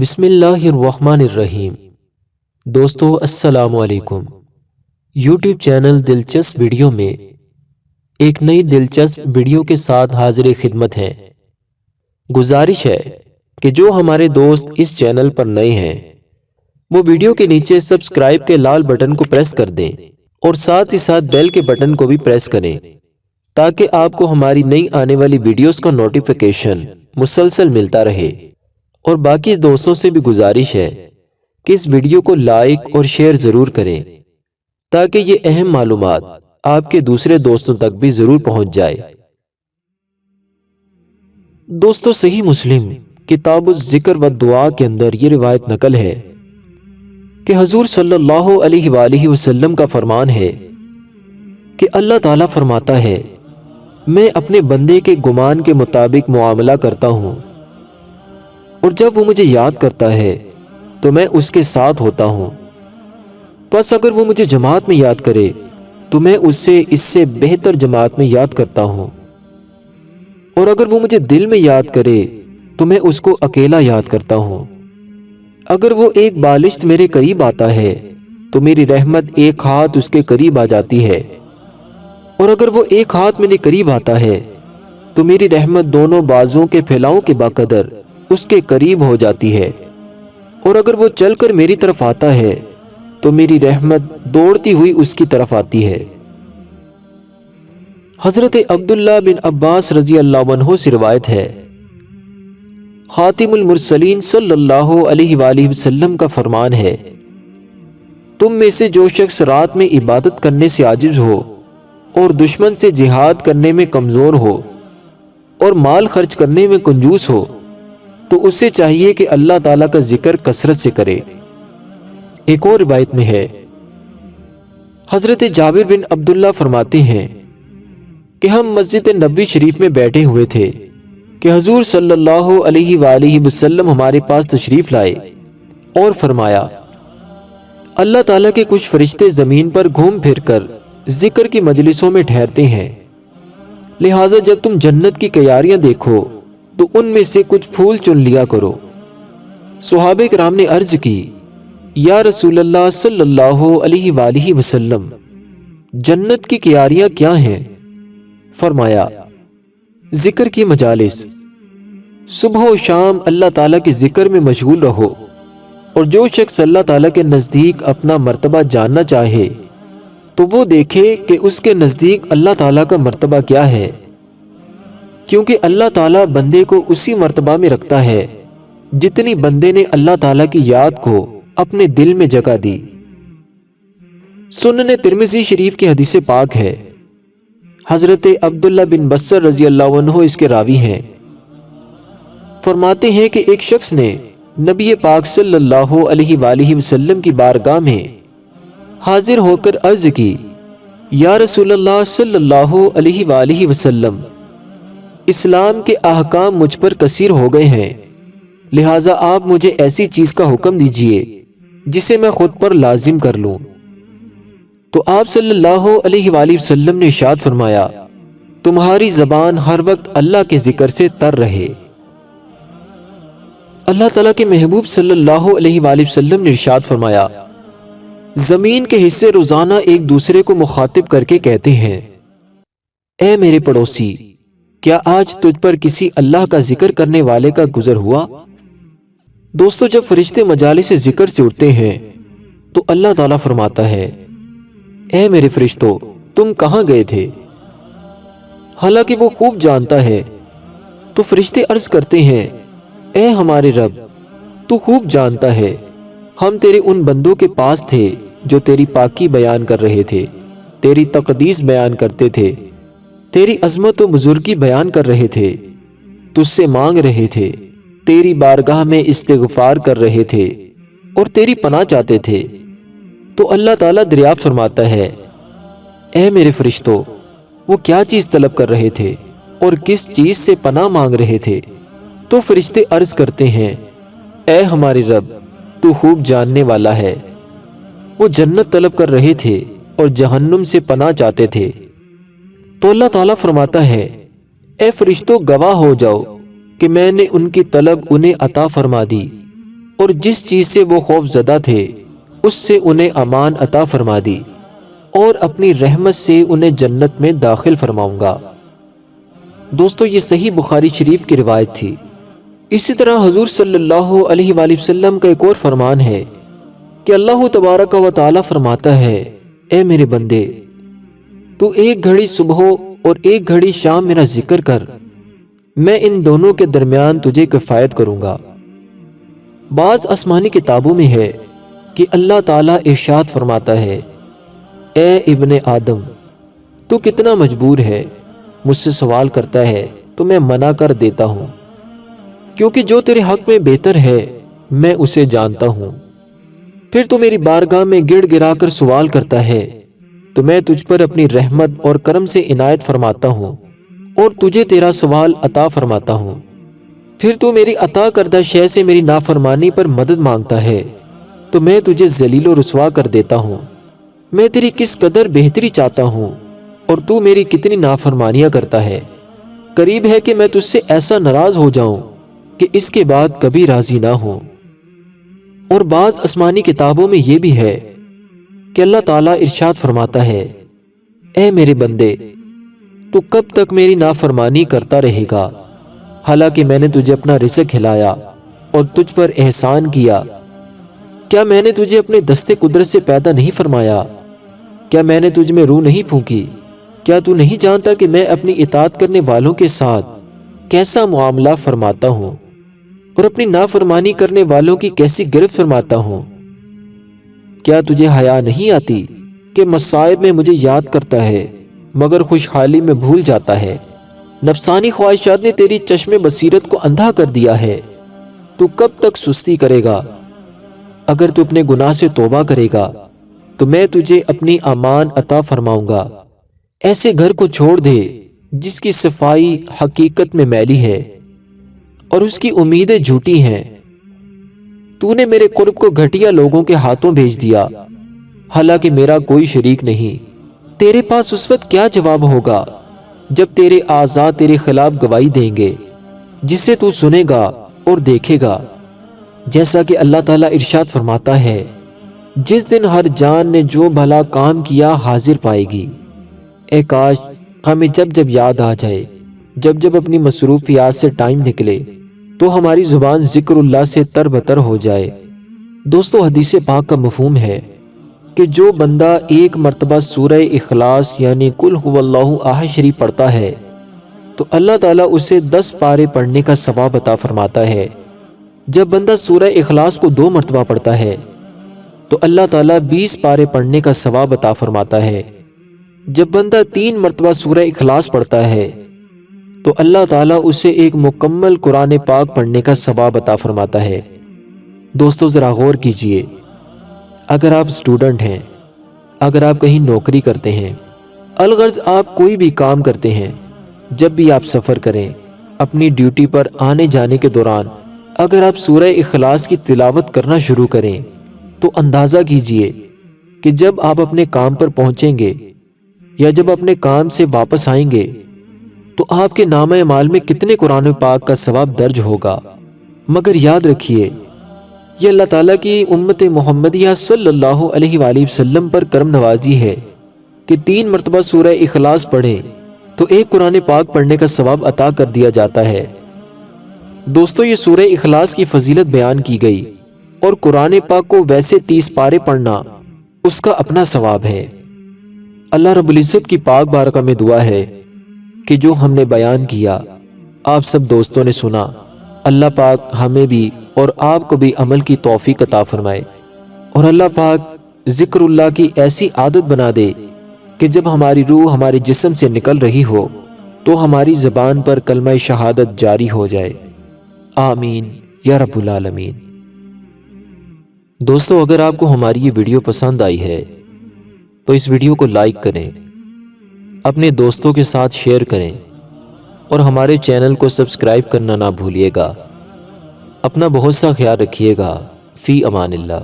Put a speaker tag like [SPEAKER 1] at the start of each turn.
[SPEAKER 1] بسم اللہ الرحمن الرحیم۔ دوستو السلام علیکم۔ یوٹیوب چینل دلچسپ ویڈیو میں ایک نئی دلچسپ ویڈیو کے ساتھ حاضر خدمت ہیں۔ گزارش ہے کہ جو ہمارے دوست اس چینل پر نئے ہیں وہ ویڈیو کے نیچے سبسکرائب کے لال بٹن کو پریس کر دیں اور ساتھ ہی ساتھ بیل کے بٹن کو بھی پریس کریں تاکہ آپ کو ہماری نئی آنے والی ویڈیوز کا نوٹیفیکیشن مسلسل ملتا رہے۔ اور باقی دوستوں سے بھی گزارش ہے کہ اس ویڈیو کو لائک اور شیئر ضرور کریں تاکہ یہ اہم معلومات آپ کے دوسرے دوستوں تک بھی ضرور پہنچ جائے۔ دوستو صحیح مسلم کتاب الذکر و دعا کے اندر یہ روایت نقل ہے کہ حضور صلی اللہ علیہ وآلہ وسلم کا فرمان ہے کہ اللہ تعالیٰ فرماتا ہے، میں اپنے بندے کے گمان کے مطابق معاملہ کرتا ہوں، اور جب وہ مجھے یاد کرتا ہے تو میں اس کے ساتھ ہوتا ہوں، پس اگر وہ مجھے جماعت میں یاد کرے تو میں اس سے بہتر جماعت میں یاد کرتا ہوں، اور اگر وہ مجھے دل میں یاد کرے تو میں اس کو اکیلا یاد کرتا ہوں۔ اگر وہ ایک بالشت میرے قریب آتا ہے تو میری رحمت ایک ہاتھ اس کے قریب آ جاتی ہے، اور اگر وہ ایک ہاتھ میرے قریب آتا ہے تو میری رحمت دونوں بازوں کے پھیلاؤں کے بقدر اس کے قریب ہو جاتی ہے، اور اگر وہ چل کر میری طرف آتا ہے تو میری رحمت دوڑتی ہوئی اس کی طرف آتی ہے۔ حضرت عبداللہ بن عباس رضی اللہ عنہ سے روایت ہے، خاتم المرسلین صلی اللہ علیہ وآلہ وسلم کا فرمان ہے، تم میں سے جو شخص رات میں عبادت کرنے سے عاجز ہو اور دشمن سے جہاد کرنے میں کمزور ہو اور مال خرچ کرنے میں کنجوس ہو تو اسے چاہیے کہ اللہ تعالیٰ کا ذکر کثرت سے کرے۔ ایک اور روایت میں ہے، حضرت جابر بن عبداللہ فرماتے ہیں کہ ہم مسجد نبوی شریف میں بیٹھے ہوئے تھے کہ حضور صلی اللہ علیہ وآلہ وسلم ہمارے پاس تشریف لائے اور فرمایا، اللہ تعالیٰ کے کچھ فرشتے زمین پر گھوم پھر کر ذکر کی مجلسوں میں ٹھہرتے ہیں، لہٰذا جب تم جنت کی کیاریاں دیکھو تو ان میں سے کچھ پھول چن لیا کرو۔ صحابہ کرام نے عرض کی، یا رسول اللہ صلی اللہ علیہ وآلہ وسلم، جنت کی کیاریاں کیا ہیں؟ فرمایا، ذکر کی مجالس، صبح و شام اللہ تعالیٰ کے ذکر میں مشغول رہو، اور جو شخص اللہ تعالیٰ کے نزدیک اپنا مرتبہ جاننا چاہے تو وہ دیکھے کہ اس کے نزدیک اللہ تعالیٰ کا مرتبہ کیا ہے، کیونکہ اللہ تعالیٰ بندے کو اسی مرتبہ میں رکھتا ہے جتنی بندے نے اللہ تعالیٰ کی یاد کو اپنے دل میں جگہ دی۔ سنن ترمذی شریف کی حدیث پاک ہے، حضرت عبداللہ بن بصر رضی اللہ عنہ اس کے راوی ہیں، فرماتے ہیں کہ ایک شخص نے نبی پاک صلی اللہ علیہ وآلہ وسلم کی بارگاہ میں حاضر ہو کر عرض کی، یا رسول اللہ صلی اللہ علیہ وآلہ وسلم، اسلام کے احکام مجھ پر کثیر ہو گئے ہیں، لہٰذا آپ مجھے ایسی چیز کا حکم دیجئے جسے میں خود پر لازم کر لوں۔ تو آپ صلی اللہ علیہ وآلہ وسلم نے ارشاد فرمایا، تمہاری زبان ہر وقت اللہ کے ذکر سے تر رہے۔ اللہ تعالیٰ کے محبوب صلی اللہ علیہ وآلہ وسلم نے ارشاد فرمایا، زمین کے حصے روزانہ ایک دوسرے کو مخاطب کر کے کہتے ہیں، اے میرے پڑوسی، کیا آج تجھ پر کسی اللہ کا ذکر کرنے والے کا گزر ہوا؟ دوستو جب فرشتے مجالس ذکر سے اٹھتے ہیں تو اللہ تعالیٰ فرماتا ہے، اے میرے فرشتوں، تم کہاں گئے تھے؟ حالانکہ وہ خوب جانتا ہے، تو فرشتے عرض کرتے ہیں، اے ہمارے رب، تو خوب جانتا ہے، ہم تیرے ان بندوں کے پاس تھے جو تیری پاکی بیان کر رہے تھے، تیری تقدیس بیان کرتے تھے، تیری عظمت و بزرگی بیان کر رہے تھے، تجھ سے مانگ رہے تھے، تیری بارگاہ میں استغفار کر رہے تھے اور تیری پناہ چاہتے تھے۔ تو اللہ تعالیٰ دریافت فرماتا ہے، اے میرے فرشتوں، وہ کیا چیز طلب کر رہے تھے اور کس چیز سے پناہ مانگ رہے تھے؟ تو فرشتے عرض کرتے ہیں، اے ہمارے رب، تو خوب جاننے والا ہے، وہ جنت طلب کر رہے تھے اور جہنم سے پناہ چاہتے تھے۔ تو اللہ تعالیٰ فرماتا ہے، اے فرشتوں، گواہ ہو جاؤ کہ میں نے ان کی طلب انہیں عطا فرما دی، اور جس چیز سے وہ خوف زدہ تھے اس سے انہیں امان عطا فرما دی، اور اپنی رحمت سے انہیں جنت میں داخل فرماؤں گا۔ دوستو یہ صحیح بخاری شریف کی روایت تھی۔ اسی طرح حضور صلی اللہ علیہ وآلہ وسلم کا ایک اور فرمان ہے کہ اللہ تبارک و تعالی فرماتا ہے، اے میرے بندے، تو ایک گھڑی صبح اور ایک گھڑی شام میرا ذکر کر، میں ان دونوں کے درمیان تجھے کفایت کروں گا۔ بعض آسمانی کتابوں میں ہے کہ اللہ تعالیٰ ارشاد فرماتا ہے، اے ابن آدم، تو کتنا مجبور ہے، مجھ سے سوال کرتا ہے تو میں منع کر دیتا ہوں، کیونکہ جو تیرے حق میں بہتر ہے میں اسے جانتا ہوں۔ پھر تو میری بارگاہ میں گڑ گرا کر سوال کرتا ہے تو میں تجھ پر اپنی رحمت اور کرم سے عنایت فرماتا ہوں اور تجھے تیرا سوال عطا فرماتا ہوں۔ پھر تو میری عطا کردہ شے سے میری نافرمانی پر مدد مانگتا ہے تو میں تجھے ذلیل و رسوا کر دیتا ہوں۔ میں تیری کس قدر بہتری چاہتا ہوں اور تو میری کتنی نافرمانیاں کرتا ہے۔ قریب ہے کہ میں تجھ سے ایسا ناراض ہو جاؤں کہ اس کے بعد کبھی راضی نہ ہوں۔ اور بعض آسمانی کتابوں میں یہ بھی ہے کہ اللہ تعالیٰ ارشاد فرماتا ہے، اے میرے بندے، تو کب تک میری نافرمانی کرتا رہے گا، حالانکہ میں نے تجھے اپنا رزق کھلایا اور تجھ پر احسان کیا۔ کیا میں نے تجھے اپنے دستے قدرت سے پیدا نہیں فرمایا؟ کیا میں نے تجھ میں روح نہیں پھونکی؟ کیا تو نہیں جانتا کہ میں اپنی اطاعت کرنے والوں کے ساتھ کیسا معاملہ فرماتا ہوں اور اپنی نافرمانی کرنے والوں کی کیسی گرفت فرماتا ہوں؟ کیا تجھے حیا نہیں آتی کہ مصائب میں مجھے یاد کرتا ہے مگر خوشحالی میں بھول جاتا ہے؟ نفسانی خواہشات نے تیری چشم بصیرت کو اندھا کر دیا ہے، تو کب تک سستی کرے گا؟ اگر تو اپنے گناہ سے توبہ کرے گا تو میں تجھے اپنی امان عطا فرماؤں گا۔ ایسے گھر کو چھوڑ دے جس کی صفائی حقیقت میں میلی ہے اور اس کی امیدیں جھوٹی ہیں۔ تو نے میرے قرب کو گھٹیا لوگوں کے ہاتھوں بھیج دیا، حالانکہ میرا کوئی شریک نہیں۔ تیرے پاس اس وقت کیا جواب ہوگا جب تیرے اعضاء تیرے خلاف گواہی دیں گے، جسے تو سنے گا اور دیکھے گا؟ جیسا کہ اللہ تعالیٰ ارشاد فرماتا ہے، جس دن ہر جان نے جو بھلا کام کیا حاضر پائے گی۔ اے کاش ہمیں جب جب یاد آ جائے، جب جب اپنی مصروفیات سے ٹائم نکلے تو ہماری زبان ذکر اللہ سے تر بتر ہو جائے۔ دوستو حدیث پاک کا مفہوم ہے کہ جو بندہ ایک مرتبہ سورہ اخلاص یعنی قل هو اللہ احد شریف پڑھتا ہے تو اللہ تعالیٰ اسے 10 پارے پڑھنے کا ثواب عطا فرماتا ہے۔ جب بندہ سورہ اخلاص کو 2 مرتبہ پڑھتا ہے تو اللہ تعالیٰ 20 پارے پڑھنے کا ثواب عطا فرماتا ہے۔ جب بندہ 3 مرتبہ سورہ اخلاص پڑھتا ہے تو اللہ تعالیٰ اسے ایک مکمل قرآن پاک پڑھنے کا ثواب عطا فرماتا ہے۔ دوستو ذرا غور کیجئے، اگر آپ اسٹوڈنٹ ہیں، اگر آپ کہیں نوکری کرتے ہیں، الغرض آپ کوئی بھی کام کرتے ہیں، جب بھی آپ سفر کریں، اپنی ڈیوٹی پر آنے جانے کے دوران اگر آپ سورہ اخلاص کی تلاوت کرنا شروع کریں تو اندازہ کیجئے کہ جب آپ اپنے کام پر پہنچیں گے یا جب اپنے کام سے واپس آئیں گے تو آپ کے نامہ اعمال میں کتنے قرآن پاک کا ثواب درج ہوگا۔ مگر یاد رکھیے، یہ اللہ تعالیٰ کی امت محمدیہ صلی اللہ علیہ وآلہ وسلم پر کرم نوازی ہے کہ 3 مرتبہ سورہ اخلاص پڑھیں تو ایک قرآن پاک پڑھنے کا ثواب عطا کر دیا جاتا ہے۔ دوستو یہ سورہ اخلاص کی فضیلت بیان کی گئی، اور قرآن پاک کو ویسے 30 پارے پڑھنا اس کا اپنا ثواب ہے۔ اللہ رب العزت کی پاک بارگاہ میں دعا ہے کہ جو ہم نے بیان کیا آپ سب دوستوں نے سنا، اللہ پاک ہمیں بھی اور آپ کو بھی عمل کی توفیق عطا فرمائے، اور اللہ پاک ذکر اللہ کی ایسی عادت بنا دے کہ جب ہماری روح ہمارے جسم سے نکل رہی ہو تو ہماری زبان پر کلمہ شہادت جاری ہو جائے۔ آمین یا رب العالمین۔ دوستو اگر آپ کو ہماری یہ ویڈیو پسند آئی ہے تو اس ویڈیو کو لائک کریں، اپنے دوستوں کے ساتھ شیئر کریں اور ہمارے چینل کو سبسکرائب کرنا نہ بھولیے گا۔ اپنا بہت سا خیال رکھیے گا۔ فی امان اللہ۔